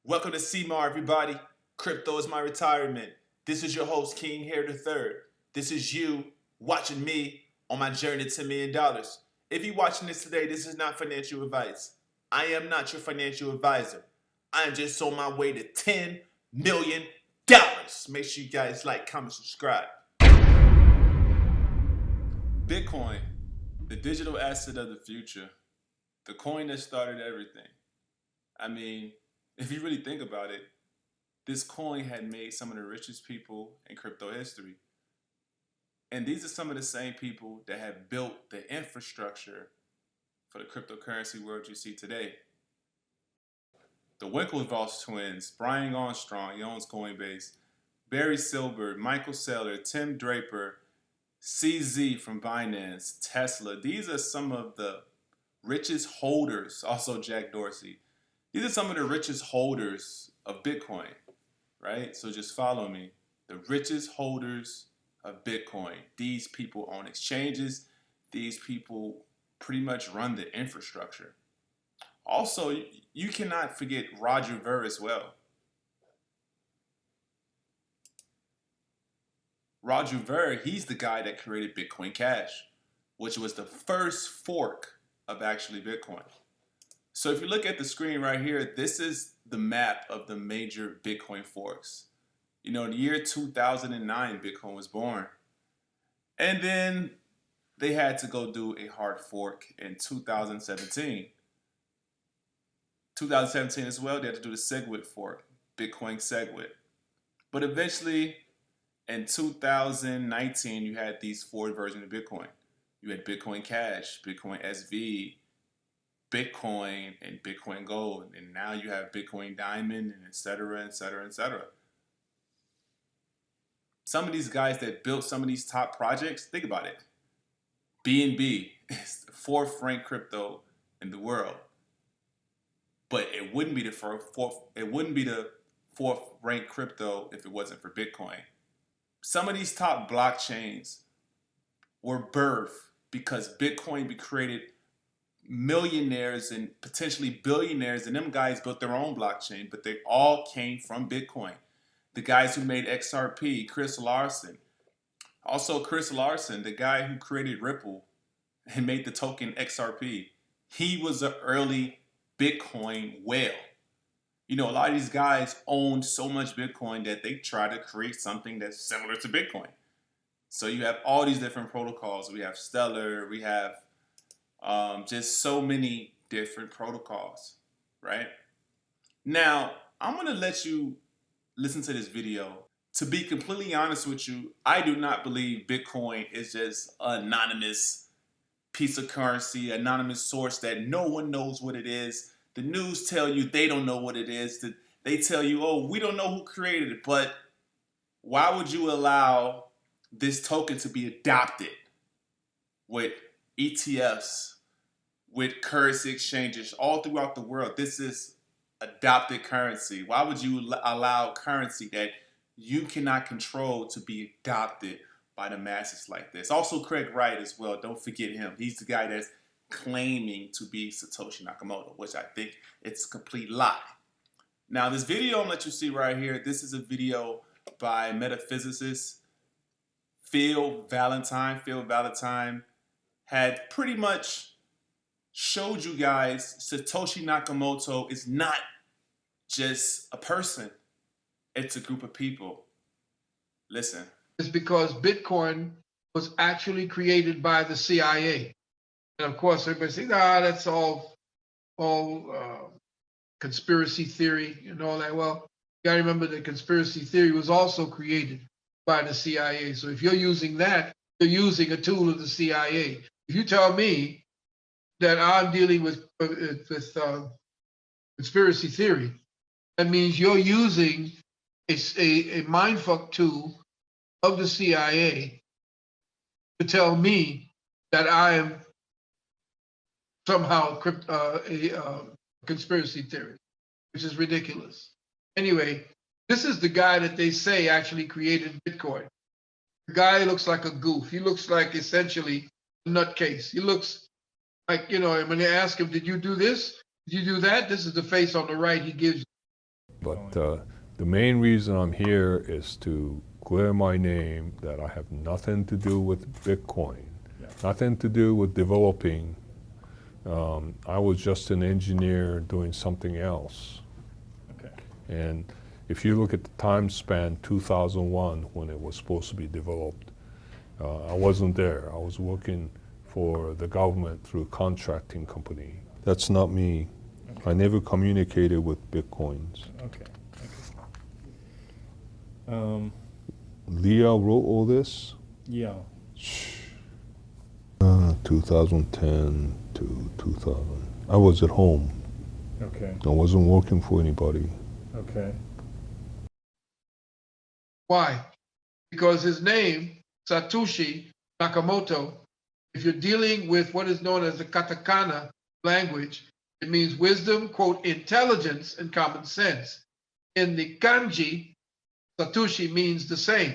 Welcome to CMAR, everybody. Crypto is my retirement. This is your host, King Hair III. This is you watching me on my journey to $10 million. If you're watching this today, this is not financial advice. I am not your financial advisor. I am just on my way to $10 million. Make sure you guys like, comment, subscribe. Bitcoin, the digital asset of the future, the coin that started everything. I mean, if you really think about it, this coin had made some of the richest people in crypto history. And these are some of the same people that have built the infrastructure for the cryptocurrency world you see today. The Winklevoss twins, Brian Armstrong, he owns Coinbase, Barry Silbert, Michael Saylor, Tim Draper, CZ from Binance, Tesla. These are some of the richest holders, also Jack Dorsey. These are some of the richest holders of Bitcoin, right? So just follow me. The richest holders of Bitcoin. These people own exchanges. These people pretty much run the infrastructure. Also, you cannot forget Roger Ver as well. Roger Ver, he's the guy that created Bitcoin Cash, which was the first fork of actually Bitcoin. So if you look at the screen right here, this is the map of the major Bitcoin forks. You know, in the year 2009, Bitcoin was born. And then they had to go do a hard fork in 2017. 2017 as well, they had to do the SegWit fork, Bitcoin SegWit. But eventually, in 2019, you had these four versions of Bitcoin. You had Bitcoin Cash, Bitcoin SV, Bitcoin, and Bitcoin Gold. And now you have Bitcoin Diamond, and et cetera, et cetera, et cetera. Some of these guys that built some of these top projects, think about it. BNB is the fourth ranked crypto in the world. But it wouldn't be the fourth ranked crypto if it wasn't for Bitcoin. Some of these top blockchains were birthed because Bitcoin created millionaires and potentially billionaires, and them guys built their own blockchain, but they all came from Bitcoin. The guys who made XRP, Chris Larsen. Also Chris Larsen, the guy who created Ripple and made the token XRP. He was an early Bitcoin whale. You know, a lot of these guys own so much Bitcoin that they try to create something that's similar to Bitcoin. So you have all these different protocols. We have Stellar, we have just so many different protocols, right? Now, I'm going to let you listen to this video. To be completely honest with you, I do not believe Bitcoin is just an anonymous piece of currency, anonymous source that no one knows what it is. The news tell you they don't know what it is. They tell you, oh, we don't know who created it. But why would you allow this token to be adopted with ETFs, with currency exchanges all throughout the world? This is adopted currency. Why would you allow currency that you cannot control to be adopted by the masses like this? Also, Craig Wright as well. Don't forget him. He's the guy that's claiming to be Satoshi Nakamoto, which I think it's a complete lie. Now, this video I'm let you see right here, this is a video by metaphysicist Phil Valentine. Phil Valentine had pretty much showed you guys Satoshi Nakamoto is not just a person. It's a group of people. Listen. It's because Bitcoin was actually created by the CIA. And of course, everybody says, that's all conspiracy theory and all that. Well, you got to remember that conspiracy theory was also created by the CIA. So if you're using that, you're using a tool of the CIA. If you tell me that I'm dealing with conspiracy theory, that means you're using a mindfuck tool of the CIA to tell me that I am somehow a conspiracy theory, which is ridiculous. Anyway, this is the guy that they say actually created Bitcoin. The guy looks like a goof. He looks like essentially a nutcase. He looks like, you know, when they ask him, did you do this? Did you do that? This is the face on the right he gives you. but the main reason I'm here is to clear my name that I have nothing to do with Bitcoin, nothing to do with developing. I was just an engineer doing something else. Okay. And if you look at the time span, 2001, when it was supposed to be developed, I wasn't there. I was working for the government through a contracting company. That's not me. Okay. I never communicated with Bitcoins. Okay. Okay. Leah wrote all this? Yeah. 2010 to 2000. I was at home. Okay. I wasn't working for anybody. Okay. Why? Because his name, Satoshi Nakamoto, if you're dealing with what is known as the katakana language, it means wisdom, quote, intelligence, and common sense. In the kanji, Satoshi means the same.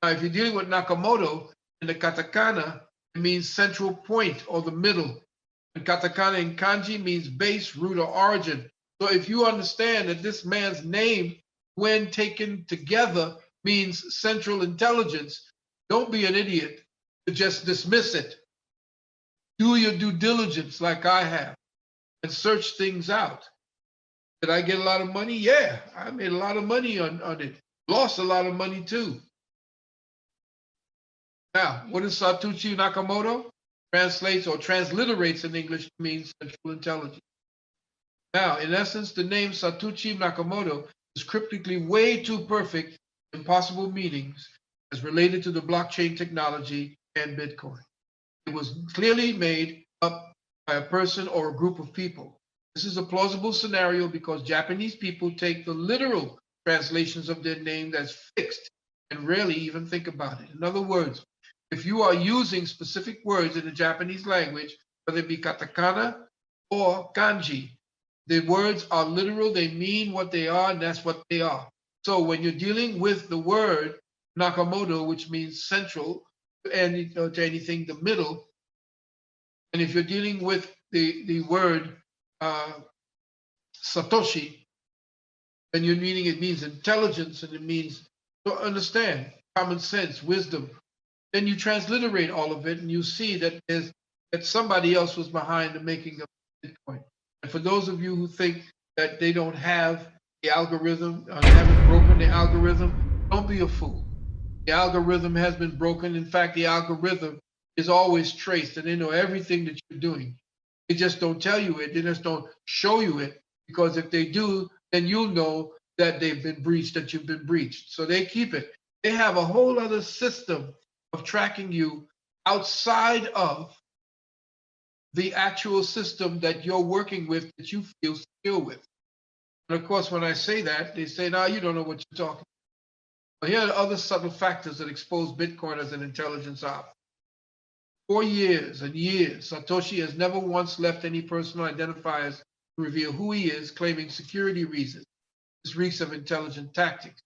Now, if you're dealing with Nakamoto in the katakana, it means central point or the middle. And katakana in kanji means base, root, or origin. So if you understand that this man's name, when taken together, means central intelligence, don't be an idiot to just dismiss it. Do your due diligence like I have and search things out. Did I get a lot of money? Yeah, I made a lot of money on it. Lost a lot of money too. Now, what is Satoshi Nakamoto? Translates or transliterates in English means central intelligence. Now, in essence, the name Satoshi Nakamoto is cryptically way too perfect in possible meanings as related to the blockchain technology and Bitcoin. It was clearly made up by a person or a group of people. This is a plausible scenario because Japanese people take the literal translations of their name that's fixed and rarely even think about it. In other words, if you are using specific words in the Japanese language, whether it be katakana or kanji, the words are literal, they mean what they are, and that's what they are. So when you're dealing with the word Nakamoto, which means central, and to anything, the middle, and if you're dealing with the word Satoshi, then you're meaning it means intelligence and it means to understand, common sense, wisdom. Then you transliterate all of it and you see that that somebody else was behind the making of Bitcoin. And for those of you who think that they don't have the algorithm, they haven't broken the algorithm, don't be a fool. The algorithm has been broken. In fact, the algorithm is always traced and they know everything that you're doing. They just don't tell you it. They just don't show you it, because if they do, then you'll know that they've been breached, that you've been breached. So they keep it. They have a whole other system of tracking you outside of the actual system that you're working with, that you feel secure with. And of course, when I say that, they say, "No, you don't know what you're talking about." But here are other subtle factors that expose Bitcoin as an intelligence op. For years and years, Satoshi has never once left any personal identifiers to reveal who he is, claiming security reasons. This reeks of intelligent tactics.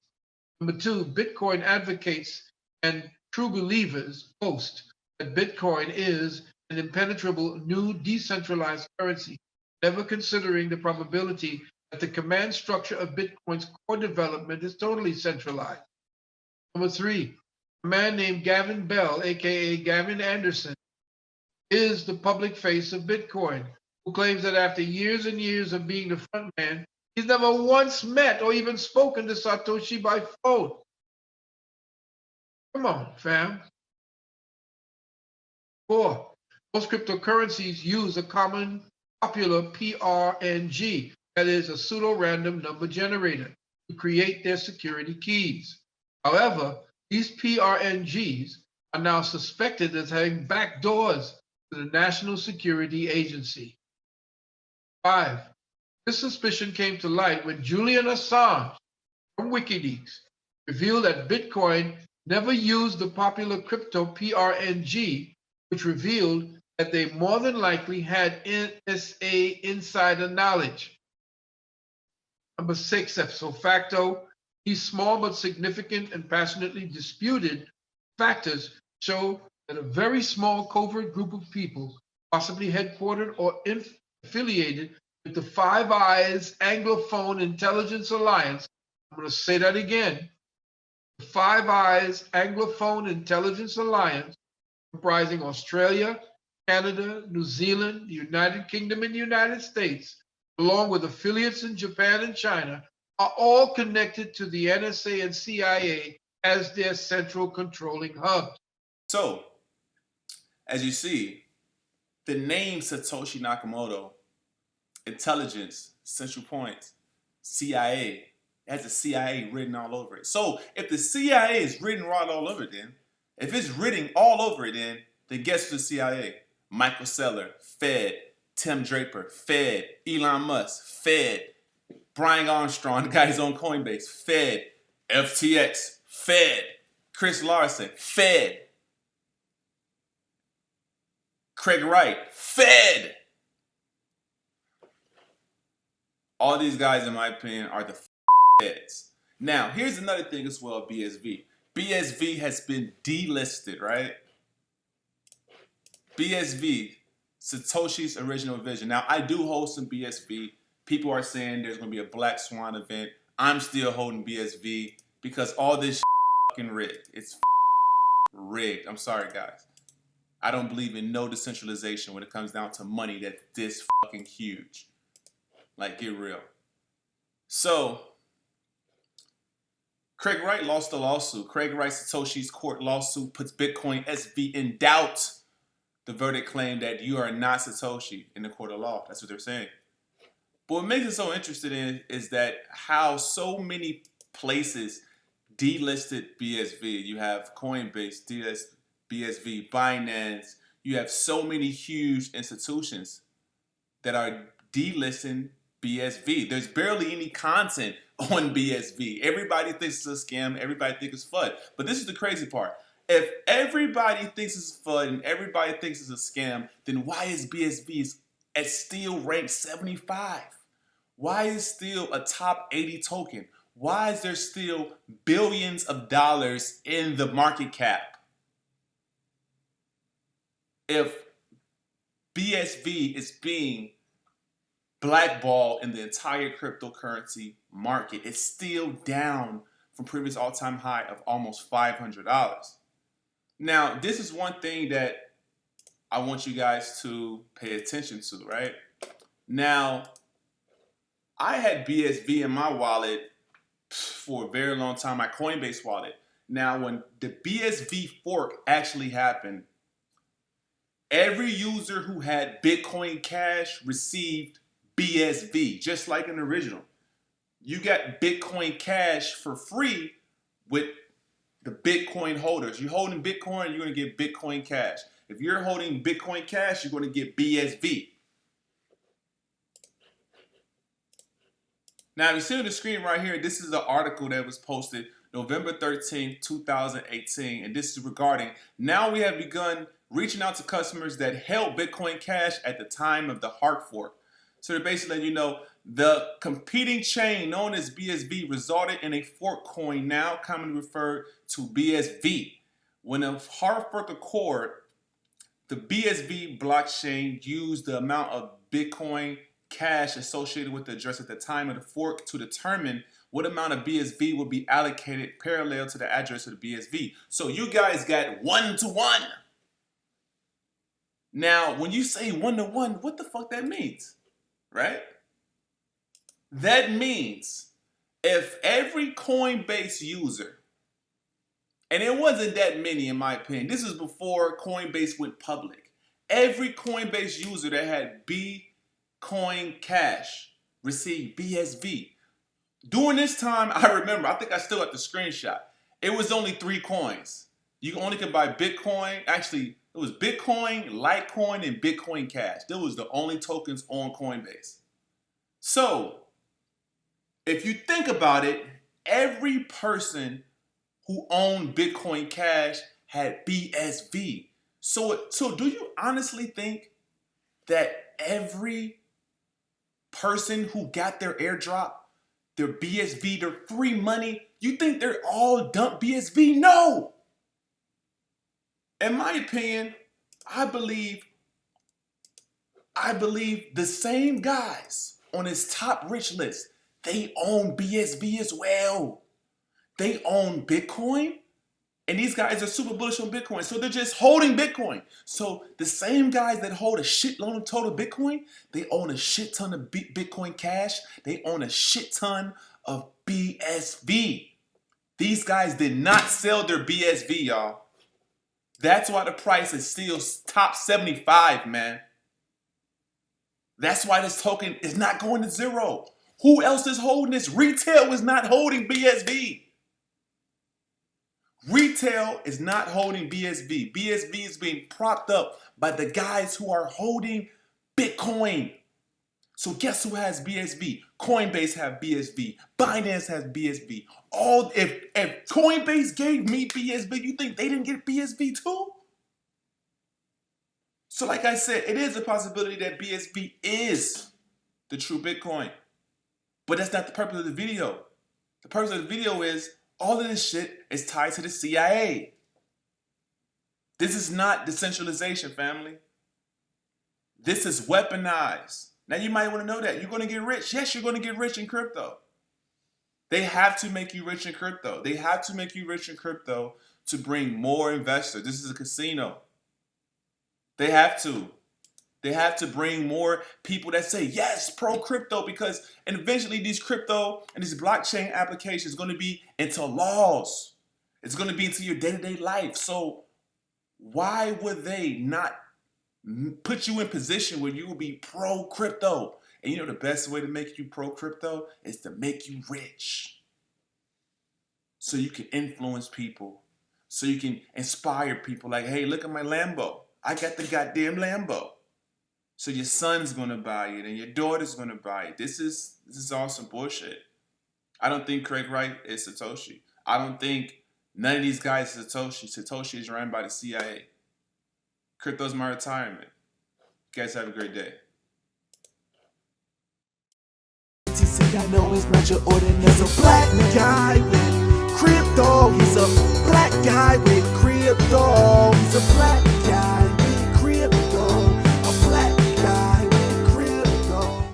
Number two, Bitcoin advocates and true believers boast that Bitcoin is an impenetrable new decentralized currency, never considering the probability that the command structure of Bitcoin's core development is totally centralized. Number three, a man named Gavin Bell, aka Gavin Anderson, is the public face of Bitcoin, who claims that after years and years of being the front man, he's never once met or even spoken to Satoshi by phone. Come on, fam. Four, most cryptocurrencies use a common popular PRNG, that is a pseudo-random number generator, to create their security keys. However, these PRNGs are now suspected as having backdoors to the National Security Agency. Five, this suspicion came to light when Julian Assange from WikiLeaks revealed that Bitcoin never used the popular crypto PRNG, which revealed that they more than likely had NSA insider knowledge. Number six, ipso facto, these small but significant and passionately disputed factors show that a very small covert group of people, possibly headquartered or affiliated with the Five Eyes Anglophone Intelligence Alliance. I'm going to say that again. The Five Eyes Anglophone Intelligence Alliance, comprising Australia, Canada, New Zealand, the United Kingdom, and the United States, along with affiliates in Japan and China, are all connected to the NSA and CIA as their central controlling hub. So, as you see, the name Satoshi Nakamoto, intelligence, central points, CIA, it has the CIA written all over it. So, if the CIA is written right all over it, then, if it's written all over it, then guess who the CIA? Michael Saylor, Fed. Tim Draper, Fed. Elon Musk, Fed. Brian Armstrong, the guy who's on Coinbase, Fed. FTX, Fed. Chris Larson, Fed. Craig Wright, Fed. All these guys, in my opinion, are the feds. Now, here's another thing as well, BSV. BSV has been delisted, right? BSV, Satoshi's original vision. Now, I do hold some BSV. People are saying there's going to be a Black Swan event. I'm still holding BSV because all this fucking rigged. It's rigged. I'm sorry, guys. I don't believe in no decentralization when it comes down to money that's this fucking huge. Like, get real. So, Craig Wright lost the lawsuit. Craig Wright, Satoshi's court lawsuit puts Bitcoin SV in doubt. The verdict claimed that you are not Satoshi in the court of law. That's what they're saying. But what makes it so interesting is that how so many places delisted BSV. You have Coinbase, BSV, Binance. You have so many huge institutions that are delisting BSV. There's barely any content on BSV. Everybody thinks it's a scam. Everybody thinks it's FUD. But this is the crazy part. If everybody thinks it's FUD and everybody thinks it's a scam, then why is BSV at still ranked 75? Why is still a top 80 token? Why is there still billions of dollars in the market cap? If BSV is being blackballed in the entire cryptocurrency market, it's still down from previous all-time high of almost $500. Now, this is one thing that I want you guys to pay attention to, right? Now, I had BSV in my wallet for a very long time, my Coinbase wallet. Now, when the BSV fork actually happened, every user who had Bitcoin Cash received BSV, just like an original. You got Bitcoin Cash for free with the Bitcoin holders. You're holding Bitcoin, you're going to get Bitcoin Cash. If you're holding Bitcoin Cash, you're going to get BSV. Now, if you see on the screen right here, this is an article that was posted November 13th, 2018, and this is regarding, now we have begun reaching out to customers that held Bitcoin Cash at the time of the hard fork. So they're basically letting you know the competing chain known as BSV resulted in a fork coin now commonly referred to BSV. When a hard fork occurred, the BSV blockchain used the amount of Bitcoin Cash associated with the address at the time of the fork to determine what amount of BSV will be allocated parallel to the address of the BSV. So you guys got 1-to-1. Now, when you say 1-to-1, what the fuck that means, right? That means if every Coinbase user, and it wasn't that many in my opinion, this is before Coinbase went public, every Coinbase user that had Bitcoin Cash received BSV. During this time, I remember, I think I still got the screenshot. It was only 3 coins. You only could buy Bitcoin. Actually, it was Bitcoin, Litecoin, and Bitcoin Cash. Those was the only tokens on Coinbase. So, if you think about it, every person who owned Bitcoin Cash had BSV. So do you honestly think that every person who got their airdrop, their BSV, their free money, you think they're all dumped BSV? No! In my opinion, I believe the same guys on his top rich list, they own BSV as well. They own Bitcoin. And these guys are super bullish on Bitcoin. So they're just holding Bitcoin. So the same guys that hold a shitload of total Bitcoin, they own a shit ton of Bitcoin Cash. They own a shit ton of BSV. These guys did not sell their BSV, y'all. That's why the price is still top 75, man. That's why this token is not going to zero. Who else is holding this? Retail is not holding BSV. Retail is not holding BSV. BSV is being propped up by the guys who are holding Bitcoin. So guess who has BSV? Coinbase have BSV. Binance has BSV. If Coinbase gave me BSV, you think they didn't get BSV too? So like I said, it is a possibility that BSV is the true Bitcoin. But that's not the purpose of the video. The purpose of the video is all of this shit is tied to the CIA. This is not decentralization, family. This is weaponized. Now you might want to know that. You're going to get rich. Yes, you're going to get rich in crypto. They have to make you rich in crypto. They have to make you rich in crypto to bring more investors. This is a casino. They have to. They have to bring more people that say, yes, pro crypto, because and eventually these crypto and these blockchain applications are going to be into laws. It's going to be into your day-to-day life. So why would they not put you in position where you will be pro crypto? And you know the best way to make you pro crypto is to make you rich. So you can influence people. So you can inspire people like, hey, look at my Lambo. I got the goddamn Lambo. So your son's gonna buy it and your daughter's gonna buy it. This is all some bullshit. I don't think Craig Wright is Satoshi. I don't think none of these guys is Satoshi. Satoshi is run by the CIA. Crypto's my retirement. You guys have a great day. I know he's not your ordinary. He's a black guy with crypto. He's a black guy with crypto. He's a black guy.